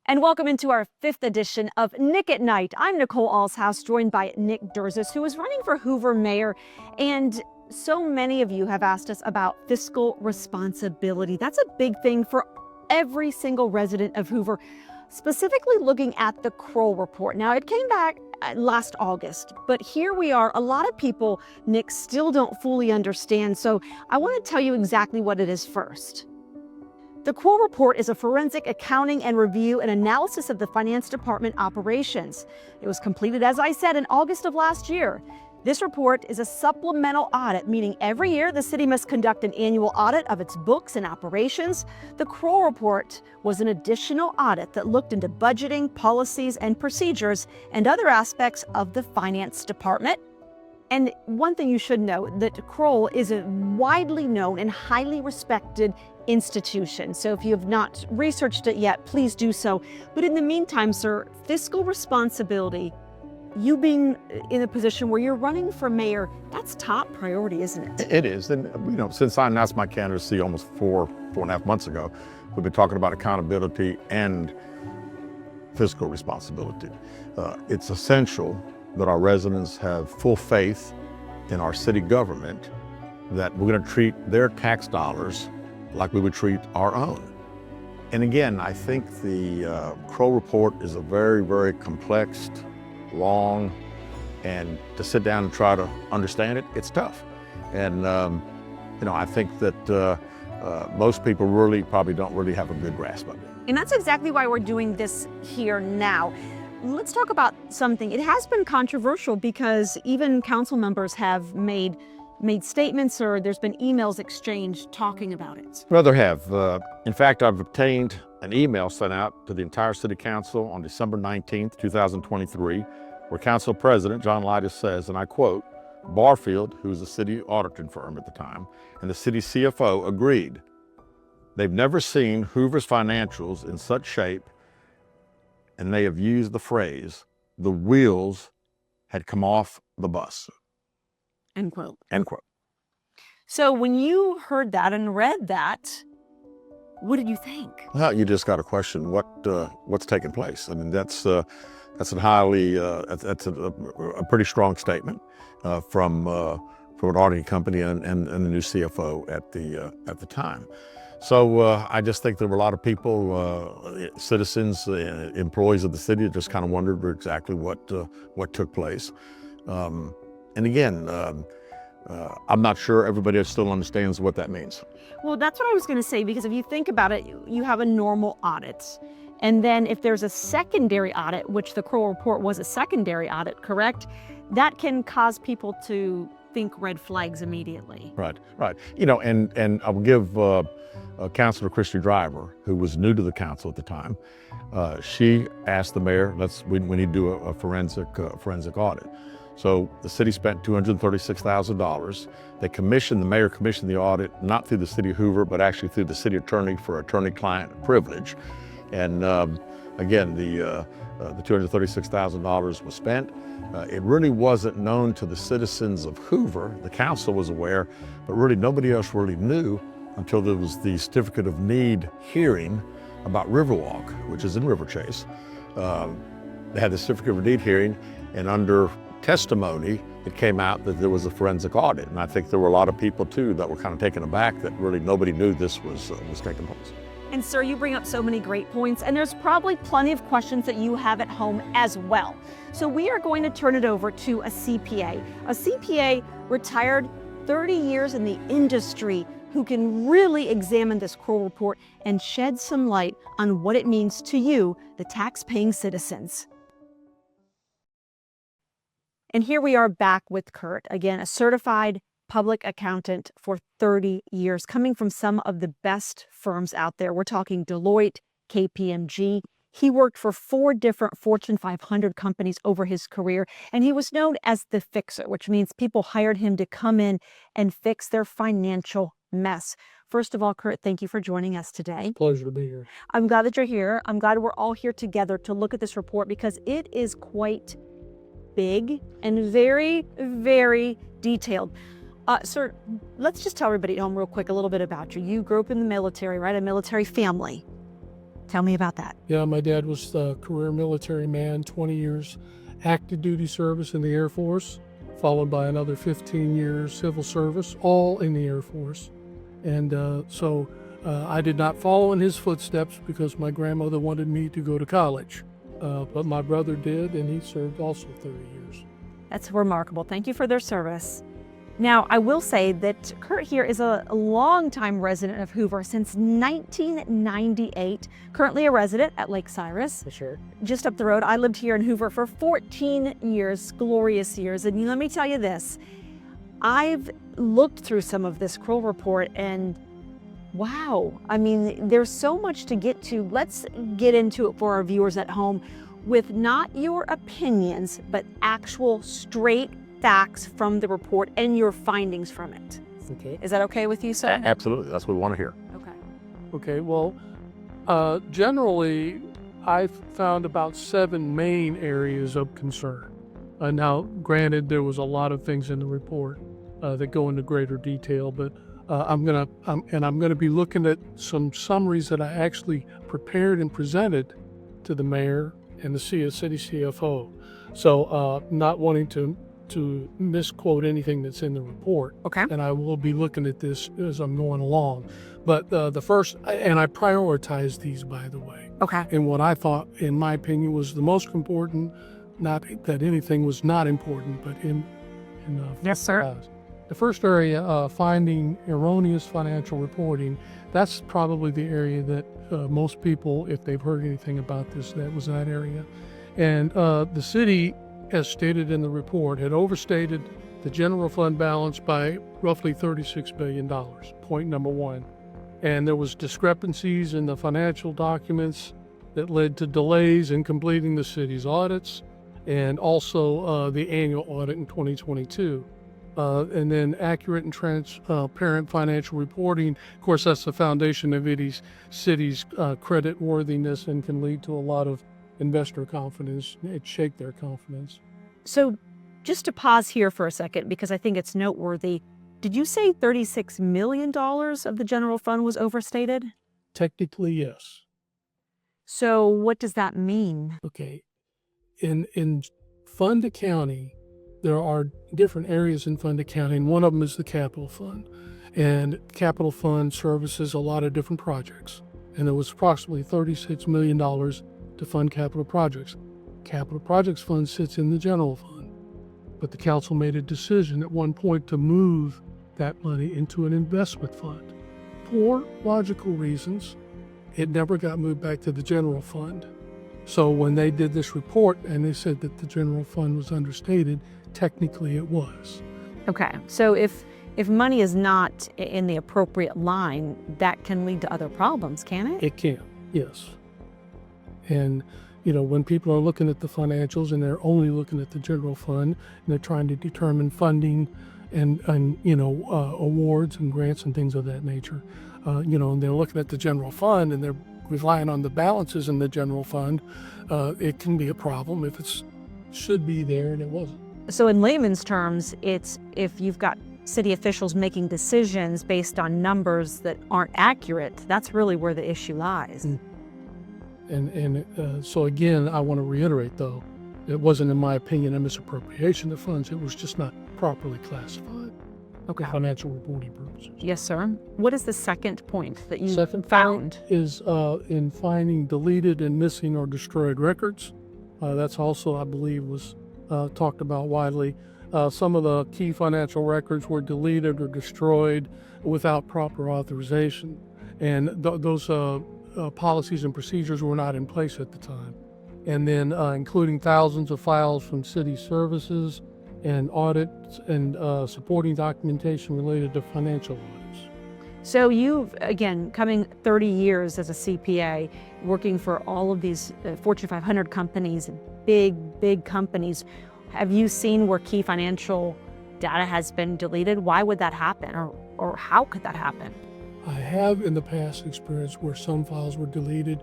And welcome into our 5th edition of Nick at Night. I'm Nicole Allshouse, joined by Nick Durzis, who is running for Hoover mayor. And so many of you have asked us about fiscal responsibility. That's a big thing for every single resident of Hoover, specifically looking at the Kroll Report. Now, it came back last August, but here we are. A lot of people, Nick, still don't fully understand. So I want to tell you exactly what it is first. The Kroll Report is a forensic accounting and review and analysis of the finance department operations. It was completed, as I said, in August of last year. This report is a supplemental audit, meaning every year the city must conduct an annual audit of its books and operations. The Kroll Report was an additional audit that looked into budgeting, policies, and procedures and other aspects of the finance department. And one thing you should know, that Kroll is a widely known and highly respected institution. So if you have not researched it yet, please do so. But in the meantime, sir, fiscal responsibility, you being in a position where you're running for mayor, that's top priority, isn't it? It is. And since I announced my candidacy almost four and a half months ago, we've been talking about accountability and fiscal responsibility. It's essential that our residents have full faith in our city government, that we're going to treat their tax dollars like we would treat our own. And again, I think the Kroll Report is a very, very complex, long, and to sit down and try to understand it, it's tough. And I think that most people probably don't really have a good grasp of it. And that's exactly why we're doing this here now. Let's talk about something. It has been controversial because even council members have made statements, or there's been emails exchanged talking about it. Well, there have. In fact, I've obtained an email sent out to the entire city council on December 19th, 2023, where council president John Nite says, and I quote, "Barfield, who was a city auditing firm at the time, and the city CFO agreed. They've never seen Hoover's financials in such shape, and they have used the phrase, the wheels had come off the bus." End quote. End quote. So when you heard that and read that, what did you think? Well, you just got to question what's taking place. I mean, that's a pretty strong statement from an auditing company and the new CFO at the time. So I just think there were a lot of people, citizens, employees of the city, that just kind of wondered exactly what took place. And again, I'm not sure everybody still understands what that means. Well, that's what I was going to say, because if you think about it, you have a normal audit. And then if there's a secondary audit, which the Kroll Report was a secondary audit, correct? That can cause people to think red flags immediately. Right. And I will give Councilor Christy Driver, who was new to the council at the time, she asked the mayor, we need to do a forensic audit. So the city spent $236,000. The mayor commissioned the audit, not through the city of Hoover, but actually through the city attorney for attorney-client privilege. And again, the $236,000 was spent. It really wasn't known to the citizens of Hoover. The council was aware, but really nobody else really knew until there was the certificate of need hearing about Riverwalk, which is in River Chase. They had the certificate of need hearing, and under testimony, it came out that there was a forensic audit. And I think there were a lot of people too that were kind of taken aback that really nobody knew this was taking place. And sir, you bring up so many great points, and there's probably plenty of questions that you have at home as well. So we are going to turn it over to a CPA. A CPA, retired, 30 years in the industry, who can really examine this Kroll Report and shed some light on what it means to you, the tax-paying citizens. And here we are back with Kurt, again, a certified public accountant for 30 years, coming from some of the best firms out there. We're talking Deloitte, KPMG. He worked for 4 different Fortune 500 companies over his career, and he was known as the fixer, which means people hired him to come in and fix their financial mess. First of all, Kurt, thank you for joining us today. Pleasure to be here. I'm glad that you're here. I'm glad we're all here together to look at this report, because it is quite big and very, very detailed. Sir, let's just tell everybody at home real quick a little bit about you. You grew up in the military, right? A military family. Tell me about that. Yeah, my dad was a career military man, 20 years active duty service in the Air Force, followed by another 15 years civil service, all in the Air Force. And so I did not follow in his footsteps because my grandmother wanted me to go to college. But my brother did, and he served also 30 years. That's remarkable. Thank you for their service. Now, I will say that Kurt here is a longtime resident of Hoover since 1998, currently a resident at Lake Cyrus. For sure. Just up the road. I lived here in Hoover for 14 years, glorious years. And let me tell you this, I've looked through some of this Kroll Report and wow, I mean, there's so much to get to. Let's get into it for our viewers at home with not your opinions, but actual straight facts from the report and your findings from it. Okay. Is that okay with you, sir? Absolutely, that's what we want to hear. Okay. Okay, well, generally, I've found about 7 main areas of concern. Now, granted, there was a lot of things in the report that go into greater detail, but I'm gonna be looking at some summaries that I actually prepared and presented to the mayor and the city CFO. So, not wanting to misquote anything that's in the report. Okay. And I will be looking at this as I'm going along. But the first, and I prioritized these, by the way. Okay. And what I thought, in my opinion, was the most important, not that anything was not important, but Yes, sir. The first area, finding erroneous financial reporting, that's probably the area that most people, if they've heard anything about this, that was that area. And the city, as stated in the report, had overstated the general fund balance by roughly $36 billion, point number one. And there was discrepancies in the financial documents that led to delays in completing the city's audits and also the annual audit in 2022. And then accurate and transparent financial reporting. Of course, that's the foundation of any city's credit worthiness and can lead to a lot of investor confidence. It shake their confidence. So just to pause here for a second, because I think it's noteworthy, did you say $36 million of the general fund was overstated? Technically, yes. So what does that mean? Okay. In fund accounting, there are different areas in fund accounting. One of them is the capital fund. And capital fund services a lot of different projects. And there was approximately $36 million to fund capital projects. Capital projects fund sits in the general fund. But the council made a decision at one point to move that money into an investment fund. For logical reasons, it never got moved back to the general fund. So when they did this report and they said that the general fund was understated, technically it was. Okay, so if money is not in the appropriate line, that can lead to other problems, can it? It can, yes. And when people are looking at the financials and they're only looking at the general fund and they're trying to determine funding and awards and grants and things of that nature, and they're looking at the general fund and they're relying on the balances in the general fund, it can be a problem if it should be there and it wasn't. So in layman's terms, it's if you've got city officials making decisions based on numbers that aren't accurate, that's really where the issue lies. So again, I want to reiterate though, it wasn't, in my opinion, a misappropriation of funds. It was just not properly classified Okay. for financial reporting purposes. Yes, sir. What is the second point that you Second found? Is in finding deleted and missing or destroyed records. That's also, I believe, was talked about widely. Some of the key financial records were deleted or destroyed without proper authorization. And those policies and procedures were not in place at the time. And then including thousands of files from city services and audits and supporting documentation related to financial audits. So you've, again, coming 30 years as a CPA, working for all of these Fortune 500 companies, big companies, have you seen where key financial data has been deleted? Why would that happen, or how could that happen? I have in the past experienced where some files were deleted.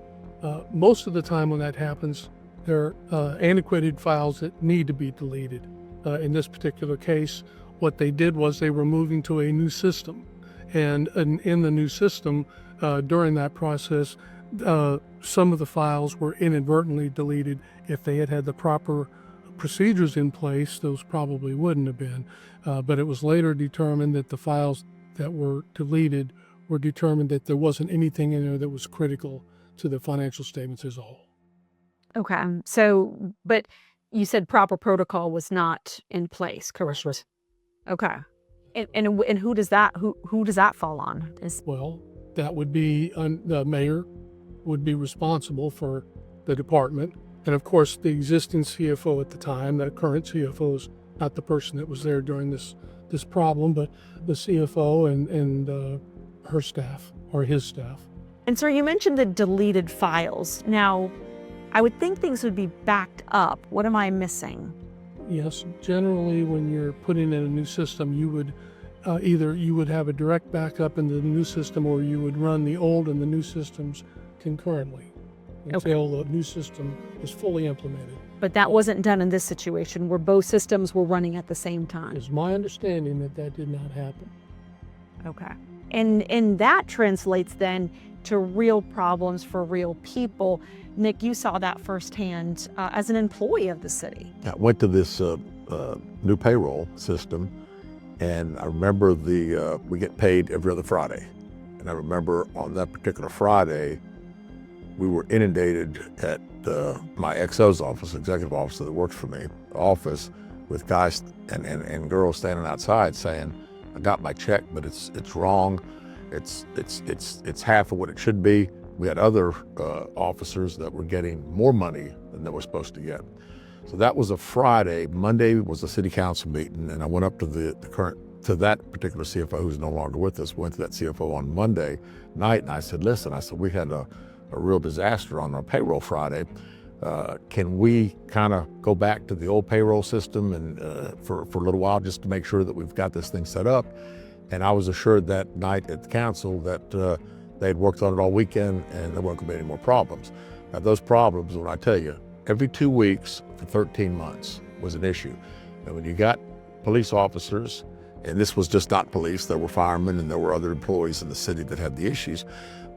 Most of the time when that happens, they're antiquated files that need to be deleted. In this particular case, what they did was they were moving to a new system. And in the new system, during that process, some of the files were inadvertently deleted. If they had had the proper procedures in place, those probably wouldn't have been. But it was later determined that the files that were deleted were determined that there wasn't anything in there that was critical to the financial statements as a whole. Okay. So, but you said proper protocol was not in place, correct? Okay. And who does that fall on? Well, that would be the mayor would be responsible for the department. And of course, the existing CFO at the time, the current CFO is not the person that was there during this problem, but the CFO and her staff or his staff. And sir, you mentioned the deleted files. Now, I would think things would be backed up. What am I missing? Yes, generally when you're putting in a new system, you would either you would have a direct backup into the new system, or you would run the old and the new systems concurrently until the new system is fully implemented. But that wasn't done in this situation where both systems were running at the same time. It's my understanding that that did not happen. Okay. And that translates then to real problems for real people. Nick, you saw that firsthand as an employee of the city. I went to this new payroll system, and I remember we get paid every other Friday. And I remember on that particular Friday, we were inundated at my XO's office, executive officer that works for me, office, with guys and girls standing outside saying, "I got my check, but it's wrong. It's half of what it should be." We had other officers that were getting more money than they were supposed to get. So that was a Friday. Monday was a city council meeting, and I went up to to that particular CFO who's no longer with us. Went to that CFO on Monday night, and I said, "Listen," I said, "we had a real disaster on our payroll Friday. Can we kind of go back to the old payroll system and for a little while, just to make sure that we've got this thing set up?" And I was assured that night at the council that they had worked on it all weekend and there weren't going to be any more problems. Now, those problems, when I tell you, every 2 weeks for 13 months was an issue. And when you got police officers, and this was just not police, there were firemen and there were other employees in the city that had the issues,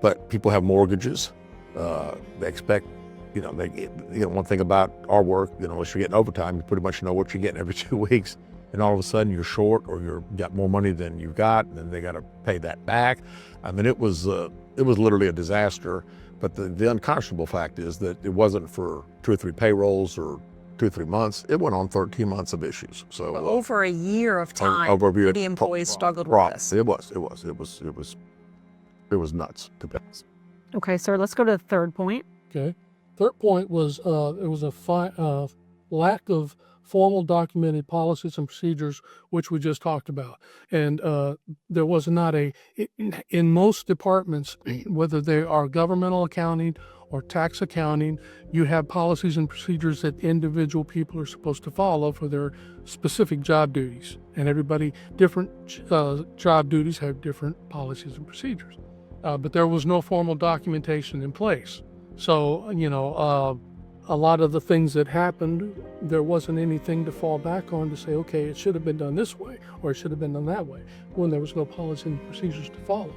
but people have mortgages. They expect, one thing about our work, unless you're getting overtime, you pretty much know what you're getting every 2 weeks. And all of a sudden you're short, or you got more money than you've got, and then they got to pay that back. I mean, it was literally a disaster. But the unconscionable fact is that it wasn't for 2 or 3 payrolls or 2 or 3 months. It went on 13 months of issues. So over a year of time, over a year, the employees struggled with this. It was nuts, to be honest. Okay, sir, let's go to the third point. Okay. Third point was there was a lack of formal documented policies and procedures, which we just talked about. And there was not in most departments, whether they are governmental accounting or tax accounting, you have policies and procedures that individual people are supposed to follow for their specific job duties. And different job duties have different policies and procedures. But there was no formal documentation in place. So, a lot of the things that happened, there wasn't anything to fall back on to say, okay, it should have been done this way, or it should have been done that way, when there was no policy and procedures to follow.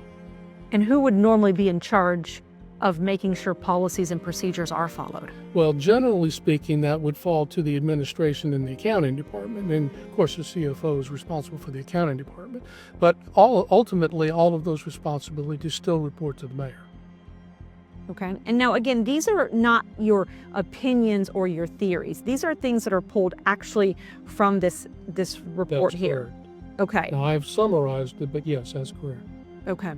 And who would normally be in charge of making sure policies and procedures are followed? Well, generally speaking, that would fall to the administration and the accounting department. And of course, the CFO is responsible for the accounting department. But ultimately, all of those responsibilities still report to the mayor. Okay. And now, again, these are not your opinions or your theories. These are things that are pulled actually from this report That's here. correct. Okay. Now, I've summarized it, but yes, that's correct. Okay.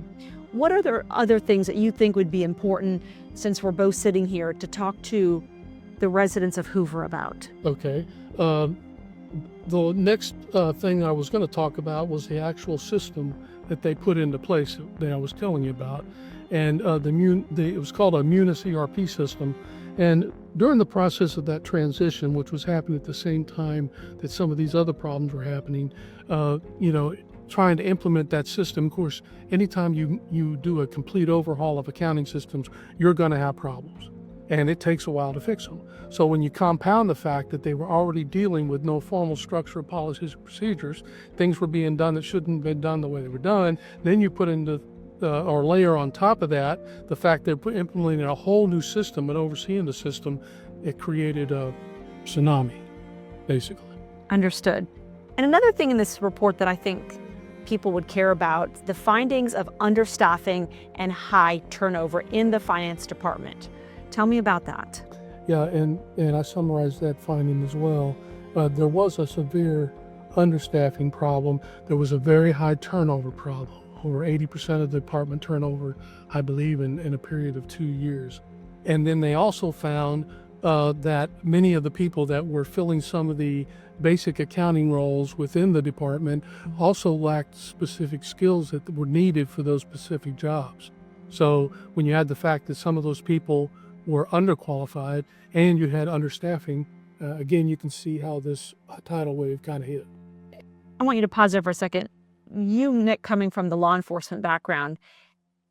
What are the other things that you think would be important, since we're both sitting here, to talk to the residents of Hoover about? Okay. The next thing I was going to talk about was the actual system that they put into place that I was telling you about. And it was called a Munis ERP system. And during the process of that transition, which was happening at the same time that some of these other problems were happening, trying to implement that system, of course, anytime you do a complete overhaul of accounting systems, you're going to have problems. And it takes a while to fix them. So when you compound the fact that they were already dealing with no formal structure of policies and procedures, things were being done that shouldn't have been done the way they were done, then you put into or layer on top of that the fact they're implementing a whole new system and overseeing the system, it created a tsunami, basically. Understood. And another thing in this report that I think people would care about, the findings of understaffing and high turnover in the finance department. Tell me about that. Yeah, and I summarized that finding as well. There was a severe understaffing problem. There was a very high turnover problem. Over 80% of the department turnover, I believe, in a period of 2 years. And then they also found that many of the people that were filling some of the basic accounting roles within the department also lacked specific skills that were needed for those specific jobs. So when you had the fact that some of those people were underqualified and you had understaffing, again, you can see how this tidal wave kind of hit. I want you to pause there for a second. You, Nick, coming from the law enforcement background,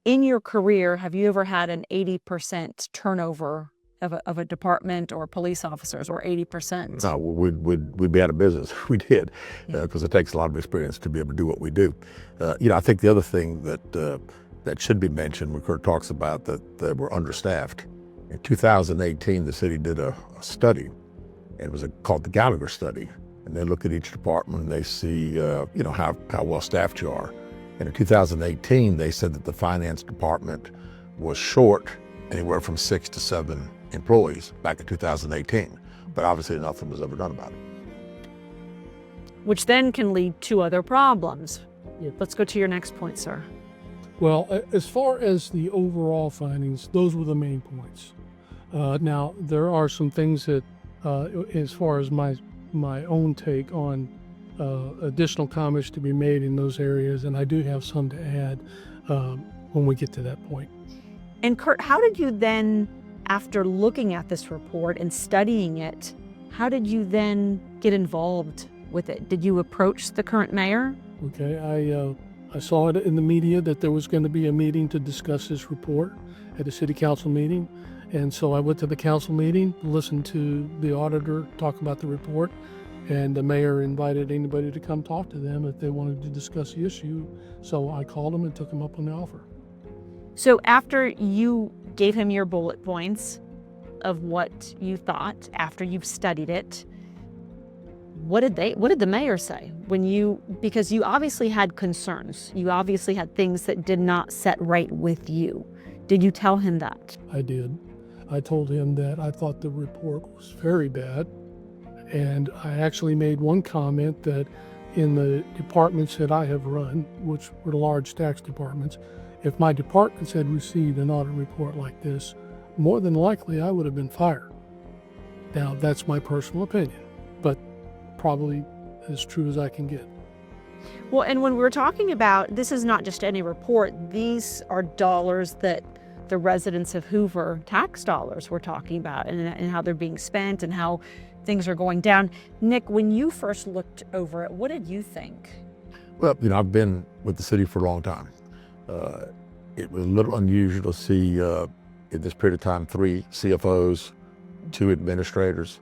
in your career, have you ever had an 80% turnover of a department or police officers, or 80%? No, we'd be out of business. We did, because it takes a lot of experience to be able to do what we do. I think the other thing that should be mentioned when Kurt talks about that we're understaffed. In 2018, the city did a study, and it was called the Gallagher study. And they look at each department and they see, how well staffed you are. And in 2018, they said that the finance department was short anywhere from 6 to 7 employees back in 2018. But obviously nothing was ever done about it. Which then can lead to other problems. Let's go to your next point, sir. Well, as far as the overall findings, those were the main points. Now, there are some things that, as far as my own take on additional comments to be made in those areas, and I do have some to add when we get to that point. And Kurt, how did you then, after looking at this report and studying it, how did you then get involved with it? Did you approach the current mayor? Okay, I saw it in the media that there was going to be a meeting to discuss this report at a city council meeting. And so I went to the council meeting, listened to the auditor talk about the report, and the mayor invited anybody to come talk to them if they wanted to discuss the issue. So I called him and took him up on the offer. So after you gave him your bullet points of what you thought, after you've studied it, what did the mayor say because you obviously had concerns. You obviously had things that did not set right with you. Did you tell him that? I did. I told him that I thought the report was very bad. And I actually made one comment that in the departments that I have run, which were large tax departments, if my departments had received an audit report like this, more than likely I would have been fired. Now, that's my personal opinion, but probably as true as I can get. Well, and when we're talking about, this is not just any report, these are dollars that the residents of Hoover, tax dollars we're talking about, and how they're being spent and how things are going down. Nick, when you first looked over it, what did you think? Well, I've been with the city for a long time. It was a little unusual to see in this period of time 3 CFOs, 2 administrators.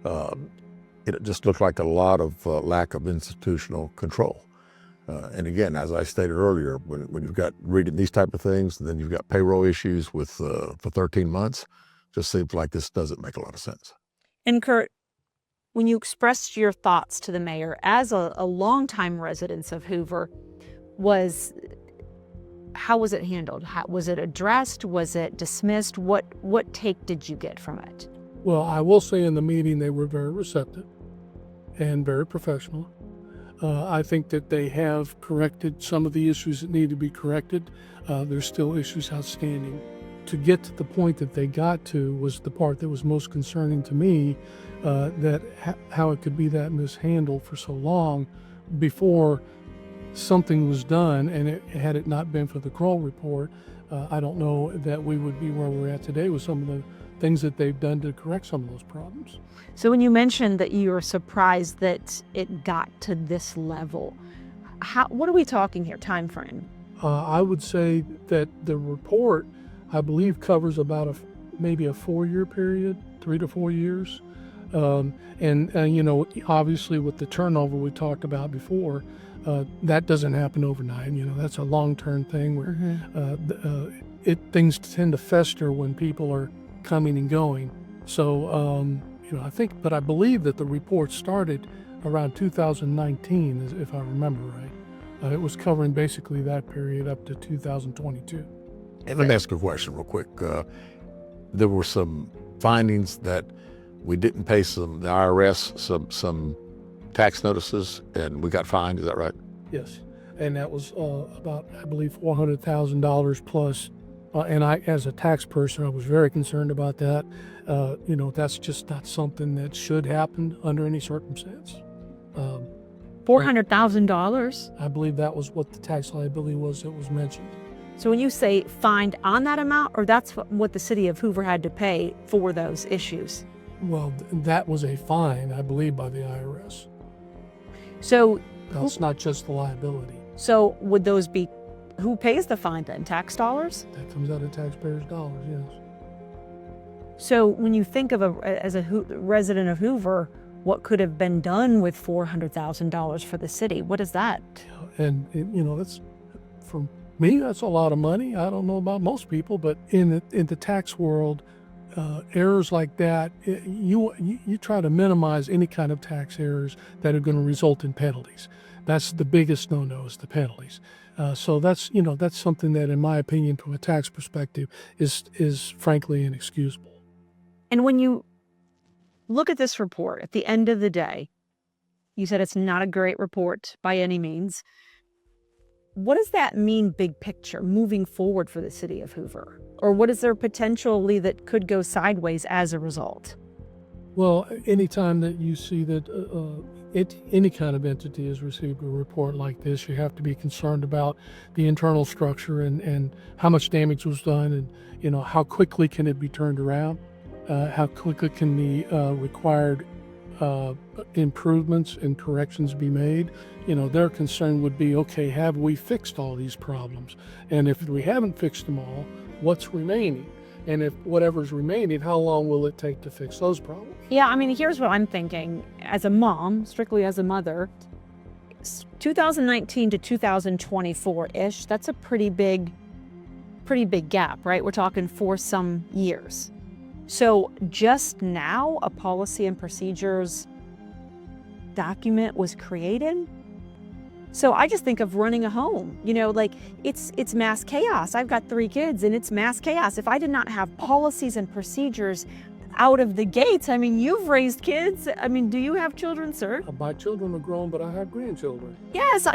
It just looked like a lot of lack of institutional control. And again, as I stated earlier, when you've got reading these type of things, and then you've got payroll issues with for 13 months, just seems like this doesn't make a lot of sense. And Kurt, when you expressed your thoughts to the mayor as a longtime resident of Hoover, how was it handled? Was it addressed? Was it dismissed? What take did you get from it? Well, I will say in the meeting they were very receptive and very professional. I think that they have corrected some of the issues that need to be corrected. There's still issues outstanding. To get to the point that they got to was the part that was most concerning to me, how it could be that mishandled for so long before something was done, and had it not been for the Kroll Report, I don't know that we would be where we're at today with some of the things that they've done to correct some of those problems. So when you mentioned that you were surprised that it got to this level, what are we talking here, time frame? I would say that the report, I believe, covers about maybe a 4-year period, 3 to 4 years. And obviously with the turnover we talked about before, that doesn't happen overnight. That's a long-term thing where things tend to fester when people are coming and going. So, I believe that the report started around 2019, if I remember right. It was covering basically that period up to 2022. And let me ask you a question real quick. There were some findings that we didn't pay the IRS some tax notices, and we got fined. Is that right? Yes, and that was about, I believe, $400,000 plus. And I, as a tax person, I was very concerned about that. That's just not something that should happen under any circumstance. $400,000. I believe that was what the tax liability was that was mentioned. So when you say fined on that amount, or that's what the city of Hoover had to pay for those issues? Well, that was a fine, I believe, by the IRS. So That's not just the liability. So would those be, who pays the fine then? Tax dollars? That comes out of taxpayers' dollars, yes. So when you think of as a resident of Hoover, what could have been done with $400,000 for the city? What is that? And that's, for me, that's a lot of money. I don't know about most people, but in the tax world, errors like that, you try to minimize any kind of tax errors that are going to result in penalties. That's the biggest no-no, is the penalties. So that's something that, in my opinion, from a tax perspective, is frankly inexcusable. And when you look at this report, at the end of the day, you said it's not a great report by any means. What does that mean, big picture, moving forward for the city of Hoover? Or what is there potentially that could go sideways as a result? Well, anytime that you see that any kind of entity has received a report like this, you have to be concerned about the internal structure and how much damage was done, and how quickly can it be turned around, how quickly can the required improvements and corrections be made. Their concern would be, okay, have we fixed all these problems? And if we haven't fixed them all, what's remaining? And if whatever's remaining, how long will it take to fix those problems? Yeah, I mean, here's what I'm thinking. As a mom, strictly as a mother, 2019 to 2024-ish, that's a pretty big gap, right? We're talking for some years. So just now, a policy and procedures document was created. So I just think of running a home, it's mass chaos. I've got 3 kids and it's mass chaos. If I did not have policies and procedures out of the gates, you've raised kids. Do you have children, sir? My children are grown, but I have grandchildren. Yes,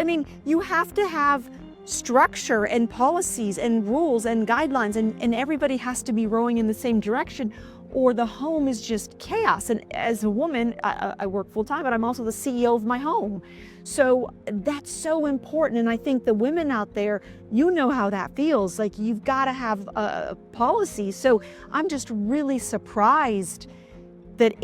you have to have structure and policies and rules and guidelines, and everybody has to be rowing in the same direction, or the home is just chaos. And as a woman, I work full time, but I'm also the CEO of my home. So that's so important. And I think the women out there, how that feels. Like, you've got to have a policy. So I'm just really surprised that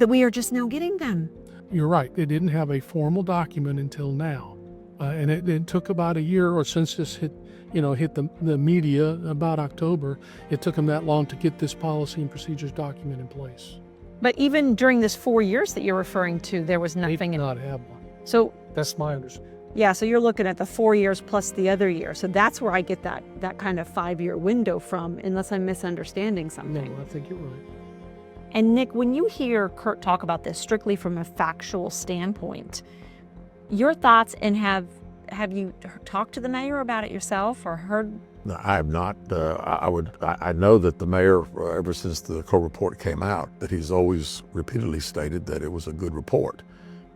we are just now getting them. You're right. They didn't have a formal document until now. And it took about a year, or since this hit the media about October, it took them that long to get this policy and procedures document in place. But even during this 4 years that you're referring to, there was nothing. They did not have one. So that's my understanding. Yeah, so you're looking at the 4 years plus the other year. So that's where I get that kind of 5-year window from, unless I'm misunderstanding something. No, I think you're right. And Nick, when you hear Kurt talk about this strictly from a factual standpoint, your thoughts, and have you talked to the mayor about it yourself, or heard? No, I have not. I know that the mayor, ever since the Kroll Report came out, that he's always repeatedly stated that it was a good report.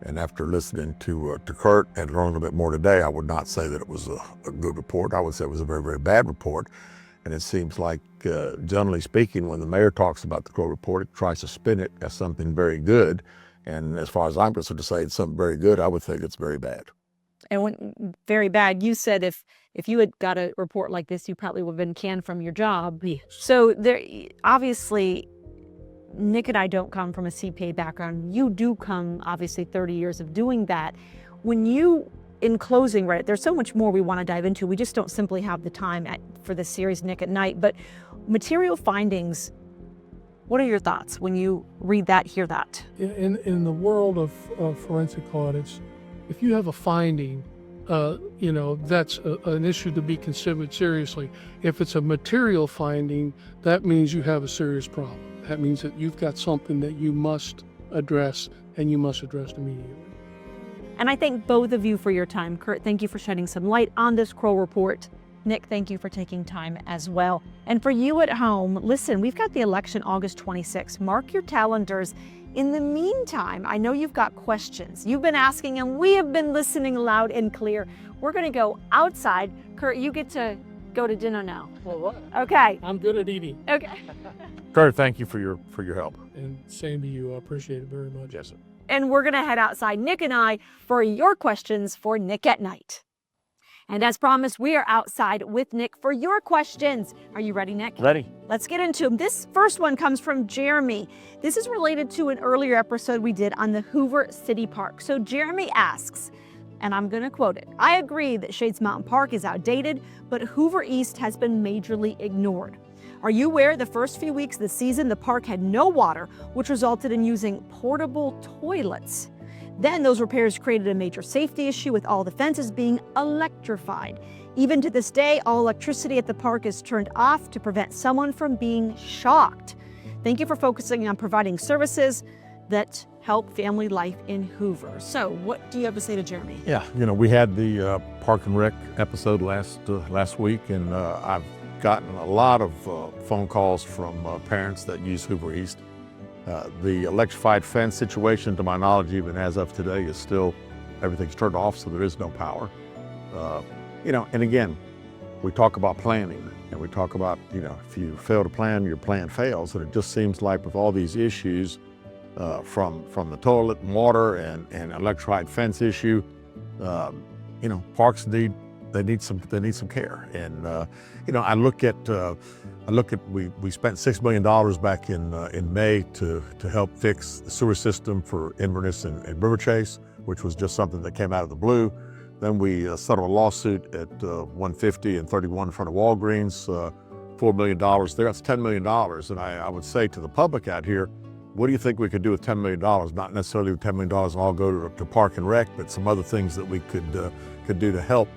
And after listening to Kurt and learning a bit more today, I would not say that it was a good report. I would say it was a very, very bad report. And it seems like, generally speaking, when the mayor talks about the Kroll Report, it tries to spin it as something very good. And as far as I'm concerned, to say it's something very good, I would think it's very bad. And when very bad, you said if you had got a report like this, you probably would have been canned from your job. Yes. So there, obviously, Nick and I don't come from a CPA background. You do come, obviously, 30 years of doing that. When you, in closing, right, there's so much more we want to dive into. We just don't simply have the time for this series, Nick at Night. But material findings, what are your thoughts when you read that, hear that? In the world of forensic audits, if you have a finding, that's an issue to be considered seriously. If it's a material finding, that means you have a serious problem. That means that you've got something that you must address, and you must address immediately. And I thank both of you for your time. Kurt, thank you for shedding some light on this Kroll Report. Nick, thank you for taking time as well. And for you at home, listen, we've got the election August 26th. Mark your calendars. In the meantime, I know you've got questions. You've been asking, and we have been listening loud and clear. We're going to go outside. Kurt, you get to go to dinner now. Well, what? Okay. I'm good at eating. Okay. Kurt, thank you for your help. And same to you. I appreciate it very much. Yes, sir. And we're going to head outside, Nick and I, for your questions for Nick at Night. And as promised, we are outside with Nick for your questions. Are you ready, Nick? Ready. Let's get into them. This first one comes from Jeremy. This is related to an earlier episode we did on the Hoover City Park. So Jeremy asks, and I'm going to quote it, "I agree that Shades Mountain Park is outdated, but Hoover East has been majorly ignored. Are you aware the first few weeks of the season, the park had no water, which resulted in using portable toilets? Then those repairs created a major safety issue with all the fences being electrified. Even to this day, all electricity at the park is turned off to prevent someone from being shocked. Thank you for focusing on providing services that help family life in Hoover." So what do you have to say to Jeremy? Yeah, we had the Park and Rec episode last week, and I've gotten a lot of phone calls from parents that use Hoover East. The electrified fence situation, to my knowledge, even as of today, is still, everything's turned off, so there is no power. And again, we talk about planning, and we talk about, if you fail to plan, your plan fails. And it just seems like with all these issues, from the toilet and water and electrified fence issue, parks need some care. And I look at we spent $6 million back in May to help fix the sewer system for Inverness and River Chase, which was just something that came out of the blue. Then we settled a lawsuit at 150 and 31 in front of Walgreens, $4 million there. That's $10 million. And I would say to the public out here, what do you think we could do with $10 million? Not necessarily with $10 million all go to Park and Rec, but some other things that we could do to help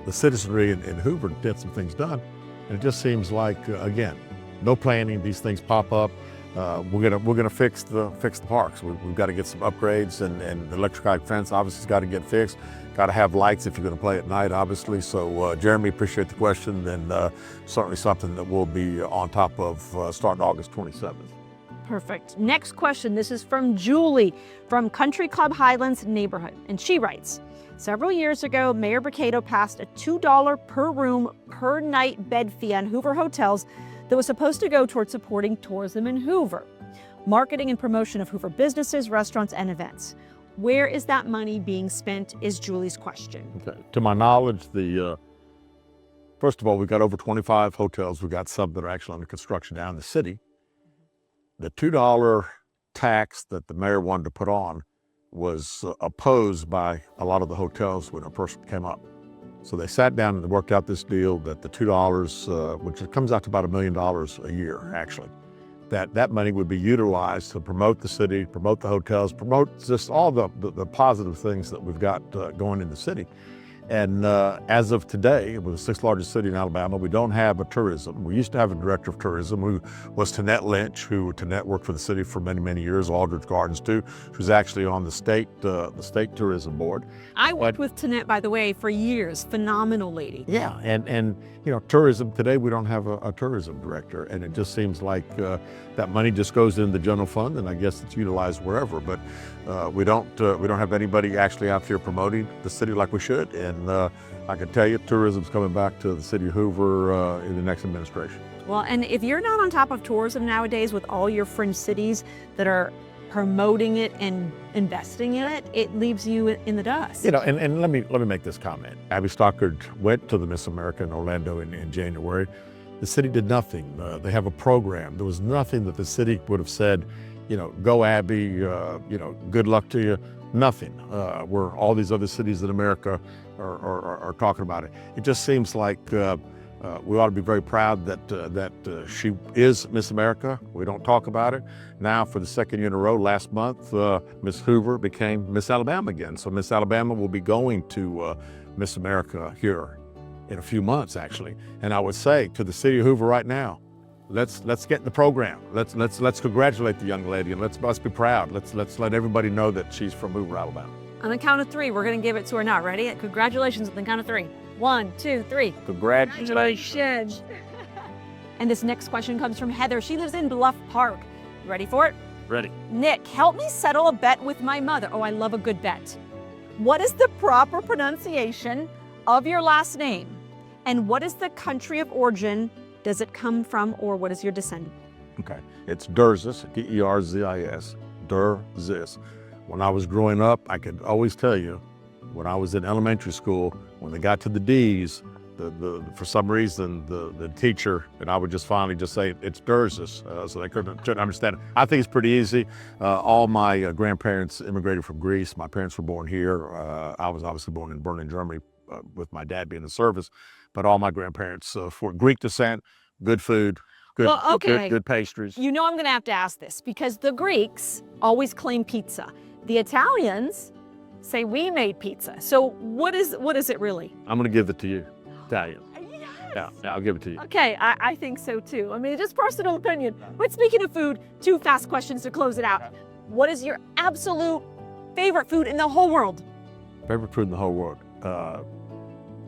the citizenry in Hoover get some things done. And it just seems like, again, no planning. These things pop up. We're gonna fix the parks. We've got to get some upgrades, and the electrified fence obviously has got to get fixed. Got to have lights if you're going to play at night, obviously. So, Jeremy, appreciate the question, and certainly something that we'll be on top of starting August 27th. Perfect. Next question. This is from Julie from Country Club Highlands neighborhood. And she writes, "Several years ago, Mayor Brocato passed a $2 per room per night bed fee on Hoover hotels that was supposed to go towards supporting tourism in Hoover, marketing and promotion of Hoover businesses, restaurants, and events. Where is that money being spent?" is Julie's question. Okay. To my knowledge, first of all, we've got over 25 hotels. We've got some that are actually under construction down in the city. The $2 tax that the mayor wanted to put on was opposed by a lot of the hotels when it first came up. So they sat down and worked out this deal that the $2, which comes out to about $1 million a year, actually, that money would be utilized to promote the city, promote the hotels, promote just all the positive things that we've got going in the city. And as of today, we're the sixth largest city in Alabama. We don't have a tourism. We used to have a director of tourism who was Tanette Lynch, who Tanette worked for the city for many, many years, Aldridge Gardens too, who's actually on the state tourism board. I worked with Tanette, by the way, for years. Phenomenal lady. Yeah, and tourism, today we don't have a tourism director, and it just seems like that money just goes in the general fund, and I guess it's utilized wherever, but we don't have anybody actually out there promoting the city like we should. And I can tell you, tourism's coming back to the city of Hoover in the next administration. Well, and if you're not on top of tourism nowadays with all your fringe cities that are promoting it and investing in it, it leaves you in the dust. And let me make this comment. Abby Stockard went to the Miss America in Orlando in January. The city did nothing. They have a program. There was nothing that the city would have said, go Abby, good luck to you. Nothing. Where all these other cities in America are talking about it. It just seems like We ought to be very proud that she is Miss America. We don't talk about it. Now, for the second year in a row, last month, Miss Hoover became Miss Alabama again. So Miss Alabama will be going to Miss America here in a few months, actually. And I would say to the city of Hoover right now, let's get in the program. Let's congratulate the young lady, and let's be proud. Let's let everybody know that she's from Hoover, Alabama. On the count of 3, we're going to give it to her now. Ready? Congratulations on the count of 3. 1, 2, 3. Congratulations. And this next question comes from Heather. She lives in Bluff Park. You ready for it? Ready. Nick, help me settle a bet with my mother. Oh, I love a good bet. What is the proper pronunciation of your last name? And what is the country of origin? Does it come from, or what is your descendant? Okay, it's Derzis, D-E-R-Z-I-S, Derzis. When I was growing up, I could always tell you, when I was in elementary school, when they got to the D's, for some reason, the teacher, and I would just finally just say, it's Derzis, so they couldn't understand it. I think it's pretty easy. All my grandparents immigrated from Greece. My parents were born here. I was obviously born in Berlin, Germany, with my dad being in the service, but all my grandparents for Greek descent, good food, good pastries. You know I'm going to have to ask this because the Greeks always claim pizza. The Italians say we made pizza. So what is it really? I'm going to give it to you, Italian. Yes. Yeah, I'll give it to you. Okay, I think so too. I mean, just personal opinion. But speaking of food, 2 fast questions to close it out. What is your absolute favorite food in the whole world? Favorite food in the whole world?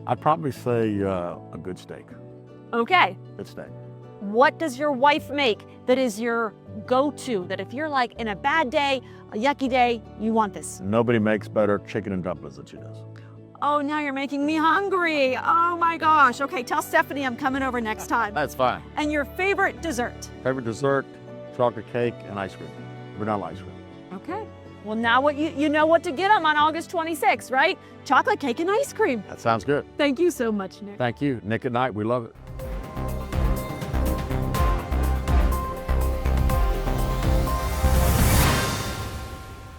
I'd probably say a good steak. Okay. Good steak. What does your wife make that is your go-to, that if you're like in a bad day, a yucky day, you want this? Nobody makes better chicken and dumplings than she does. Oh, now you're making me hungry. Oh my gosh. Okay, tell Stephanie I'm coming over next time. That's fine. And your favorite dessert? Favorite dessert, chocolate cake and ice cream. Vanilla ice cream. Okay. Well, now you know what to get them on August 26th, right? Chocolate cake and ice cream. That sounds good. Thank you so much, Nick. Thank you. Nick at Nite, we love it.